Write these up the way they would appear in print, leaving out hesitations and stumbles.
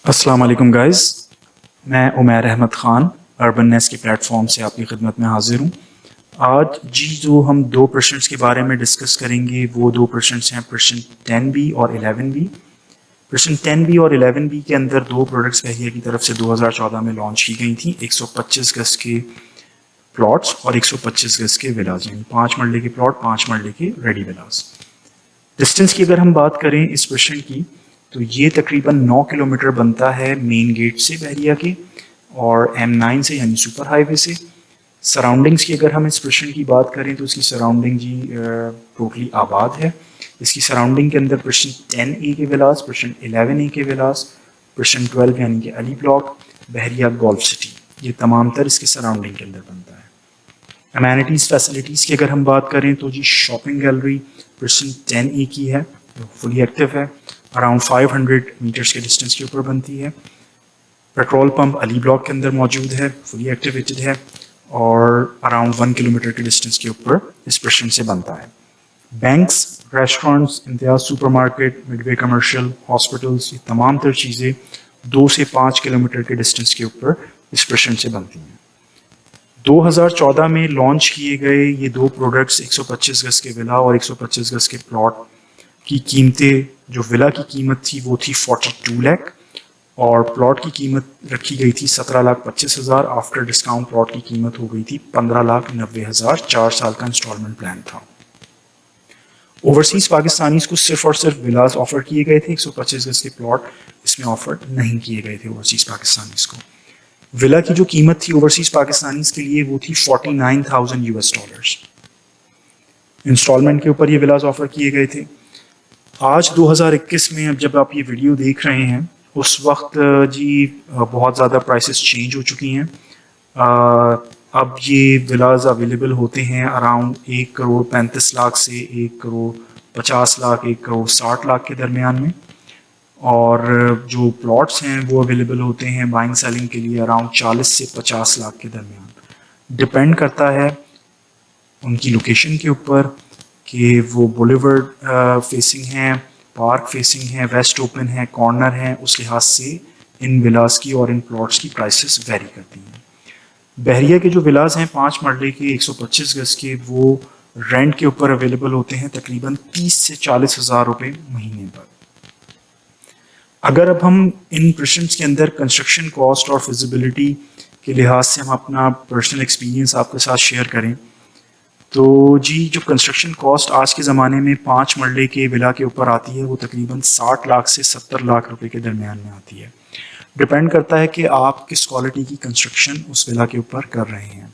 अस्सलाम वालेकुम गाइस, मैं उमैर अहमद ख़ान अर्बन नेस के प्लेटफॉर्म से आपकी खिदमत में हाजिर हूँ। आज जो हम दो प्रश्नस के बारे में डिस्कस करेंगे वो दो प्रश्नस हैं प्रश्न 10B और 11B। प्रश्न 10B और 11B के अंदर दो प्रोडक्ट्स बहरिया की तरफ से 2014 में लॉन्च की गई थी। 125 गज के प्लॉट्स और 125 गज के विलाज, यानी 5 मरले के प्लॉट, 5 मरले के रेडी विलाज। डिस्टेंस की अगर हम बात करें इस प्रश्न की, तो ये तकरीबन 9 किलोमीटर बनता है मेन गेट से बहरिया के और M9 से यानी सुपर हाईवे से। सराउंडिंग्स की अगर हम इस प्रश्न की बात करें तो इसकी सराउंडिंग जी टोटली आबाद है। इसकी सराउंडिंग के अंदर प्रश्न 10A के विलास, प्रश्न 11A के विलास, प्रश्न 12 यानी कि अली ब्लॉक, बहरिया गोल्फ सिटी, ये तमाम तर इसके सराउंडिंग के अंदर बनता है। अमेनिटीज़ फैसिलिटीज़ की अगर हम बात करें तो जी शॉपिंग गैलरी प्रश्न 10A की है, फुली एक्टिव है, अराउंड 500 मीटर्स के डिस्टेंस के ऊपर बनती है। पेट्रोल पंप अली ब्लॉक के अंदर मौजूद है, फुली एक्टिवेटेड है और अराउंड 1 किलोमीटर के डिस्टेंस के ऊपर इस प्रश्न से बनता है। Banks, restaurants, Imtiaz supermarket, Midway commercial, hospitals, ये तमाम तर चीज़ें 2 से 5 किलोमीटर के डिस्टेंस के ऊपर इस प्रश्न से बनती हैं। 2014 में लॉन्च किए गए ये दो प्रोडक्ट्स 125 गज के विला और 125 गज के प्लॉट की कीमतें, जो विला की कीमत थी वो थी 42 लाख और प्लॉट की कीमत रखी गई थी 17,25,000। आफ्टर डिस्काउंट प्लॉट की कीमत हो गई थी 15,90,000। 4 साल का इंस्टॉलमेंट प्लान था। ओवरसीज़ पाकिस्तानीज को सिर्फ और सिर्फ विलास ऑफर किए गए थे, 125 गज के प्लॉट इसमें ऑफर नहीं किए गए थे ओवरसीज़ पाकिस्तानीज को। विला की जो कीमत थी ओवरसीज़ पाकिस्तानीज के लिए वो थी $49,000। इंस्टॉलमेंट के ऊपर ये विलास ऑफर किए गए थे। आज 2021 में अब जब आप ये वीडियो देख रहे हैं उस वक्त जी बहुत ज़्यादा प्राइसेस चेंज हो चुकी हैं। अब ये विलाज अवेलेबल होते हैं अराउंड 1,35,00,000 से 1,50,00,000, 1,60,00,000 के दरमियान में, और जो प्लॉट्स हैं वो अवेलेबल होते हैं बाइंग सेलिंग के लिए अराउंड 40 से 50 लाख के दरमियान। डिपेंड करता है उनकी लोकेशन के ऊपर कि वो बुलेवर्ड फेसिंग हैं, पार्क फेसिंग है, वेस्ट ओपन है, कॉर्नर है, उस लिहाज से इन विलास की और इन प्लॉट्स की प्राइसेस वेरी करती हैं। बहरिया के जो विलास हैं 5 मरले के 125 गज के, वो रेंट के ऊपर अवेलेबल होते हैं तकरीबन 30 से 40 हज़ार रुपये महीने पर। अगर अब हम इन प्रश्न के अंदर कंस्ट्रक्शन कॉस्ट और फिजिबिलिटी के लिहाज से हम अपना पर्सनल एक्सपीरियंस आपके साथ शेयर करें तो जी जो कंस्ट्रक्शन कॉस्ट आज के ज़माने में 5 मरले के विला के ऊपर आती है वो तकरीबन 60 लाख से 70 लाख रुपए के दरमियान में आती है। डिपेंड करता है कि आप किस क्वालिटी की कंस्ट्रक्शन उस विला के ऊपर कर रहे हैं,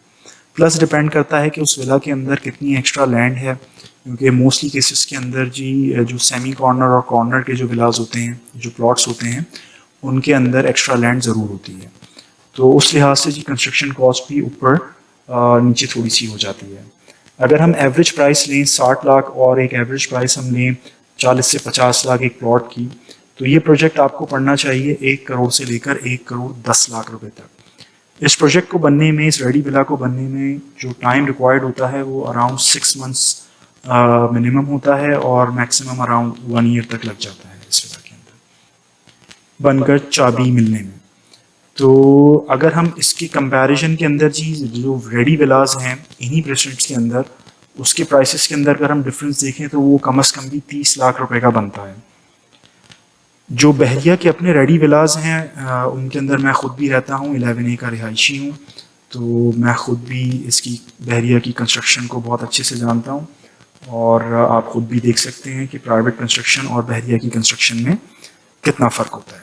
प्लस डिपेंड करता है कि उस विला के अंदर कितनी एक्स्ट्रा लैंड है, क्योंकि मोस्टली केसेस के अंदर जी जो सेमी कॉर्नर और कॉर्नर के जो विलाज होते हैं, जो प्लॉट्स होते हैं, उनके अंदर एक्स्ट्रा लैंड ज़रूर होती है। तो उस लिहाज से जी कंस्ट्रक्शन कॉस्ट भी ऊपर नीचे थोड़ी सी हो जाती है। अगर हम एवरेज प्राइस लें 60 लाख और एक एवरेज प्राइस हम लें 40 से 50 लाख एक प्लॉट की, तो ये प्रोजेक्ट आपको पड़ना चाहिए 1 करोड़ से लेकर 1,10,00,000 रुपए तक। इस प्रोजेक्ट को बनने में, इस रेडी विला को बनने में जो टाइम रिक्वायर्ड होता है वो अराउंड 6 मंथ्स मिनिमम होता है और मैक्सिमम अराउंड 1 ईयर तक लग जाता है इस विला के अंदर बनकर चाबी मिलने में। तो अगर हम इसके कंपैरिजन के अंदर जी जो रेडी विलास हैं इन्हीं प्रेसिडेंट्स के अंदर, उसके प्राइसेस के अंदर अगर हम डिफरेंस देखें तो वो कम से कम भी 30 लाख रुपए का बनता है। जो बहरिया के अपने रेडी विलास हैं उनके अंदर मैं ख़ुद भी रहता हूँ, 11A का रिहायशी हूँ, तो मैं ख़ुद भी इसकी बहरिया की कंस्ट्रक्शन को बहुत अच्छे से जानता हूँ और आप ख़ुद भी देख सकते हैं कि प्राइवेट कंस्ट्रक्शन और बहरिया की कंस्ट्रक्शन में कितना फ़र्क होता है।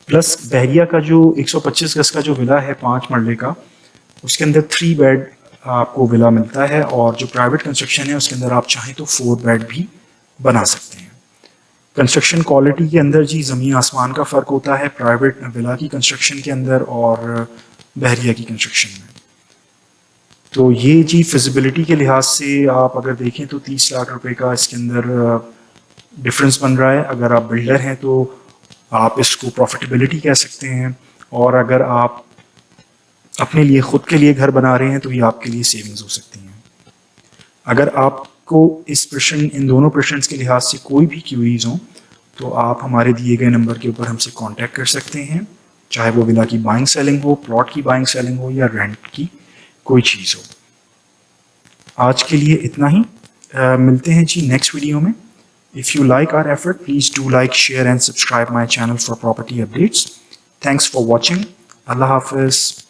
प्लस बहरिया का जो 125 गज का जो विला है 5 मरले का, उसके अंदर 3 बेड आपको विला मिलता है और जो प्राइवेट कंस्ट्रक्शन है उसके अंदर आप चाहें तो 4 बेड भी बना सकते हैं। कंस्ट्रक्शन क्वालिटी के अंदर जी ज़मीन आसमान का फ़र्क होता है प्राइवेट विला की कंस्ट्रक्शन के अंदर और बहरिया की कंस्ट्रक्शन में। तो ये जी फिजिबिलिटी के लिहाज से आप अगर देखें तो 30 लाख रुपए का इसके अंदर डिफरेंस बन रहा है। अगर आप बिल्डर हैं तो आप इसको प्रॉफिटेबिलिटी कह सकते हैं, और अगर आप अपने लिए खुद के लिए घर बना रहे हैं तो ये आपके लिए सेविंग्स हो सकती हैं। अगर आपको इस प्रश्न, इन दोनों प्रश्न के लिहाज से कोई भी क्यूरीज हों तो आप हमारे दिए गए नंबर के ऊपर हमसे कांटेक्ट कर सकते हैं, चाहे वो विला की बाइंग सेलिंग हो, प्लॉट की बाइंग सेलिंग हो या रेंट की कोई चीज़ हो। आज के लिए इतना ही। मिलते हैं जी नेक्स्ट वीडियो में। If you like our effort, please do like, share and subscribe my channel for property updates. Thanks for watching. Allah Hafiz.